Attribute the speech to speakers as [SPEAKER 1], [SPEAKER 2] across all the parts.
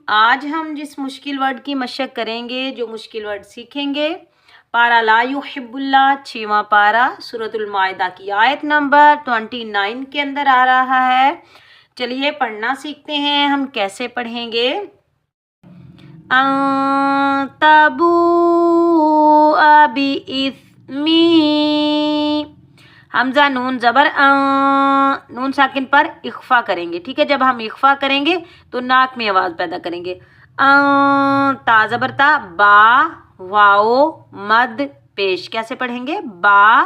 [SPEAKER 1] آج ہم جس مشکل ورڈ کی مشق کریں گے، جو مشکل ورڈ سیکھیں گے، پارہ لا یحب اللہ 6واں پارہ سورۃ المائدہ کی آیت نمبر 29 کے اندر آ رہا ہے۔ چلیے پڑھنا سیکھتے ہیں۔ ہم کیسے پڑھیں گے؟ ان تبوء باسمی، حمزہ نون زبر نون ساکن پر اخفا کریں گے، ٹھیک ہے؟ جب ہم اخفا کریں گے تو ناک میں آواز پیدا کریں گے۔ تا زبر تا، با واؤ مد پیش، کیسے پڑھیں گے؟ با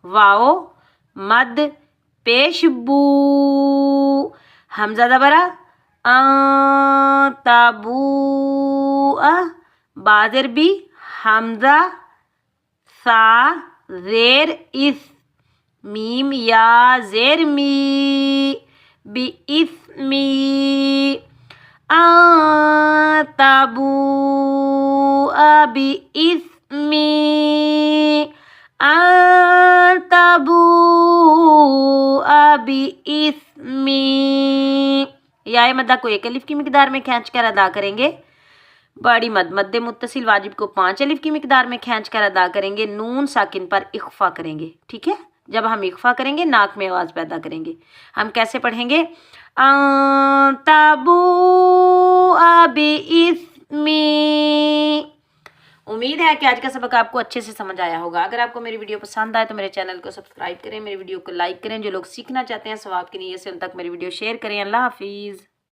[SPEAKER 1] واؤ مد پیش بو، حمزہ زبر تبو، با زیر بی، حمزہ سا زیر اس، میم یا زیر می، be اسمی، Tabu be اسمی، Tabu be اسمی۔ یا مدہ کو ایک الف کی مقدار میں کھینچ کر ادا کریں گے، بڑی مد مد متصل واجب کو 5 الف کی مقدار میں کھینچ کر ادا کریں گے، نون ساکن پر اخفا کریں گے، ٹھیک ہے؟ جب ہم اخفا کریں گے ناک میں آواز پیدا کریں گے۔ ہم کیسے پڑھیں گے؟ تبوء باسمی۔ امید ہے کہ آج کا سبق آپ کو اچھے سے سمجھ آیا ہوگا۔ اگر آپ کو میری ویڈیو پسند آئے تو میرے چینل کو سبسکرائب کریں، میری ویڈیو کو لائک کریں، جو لوگ سیکھنا چاہتے ہیں ثواب کی نیت سے ان تک میری ویڈیو شیئر کریں۔ اللہ حافظ۔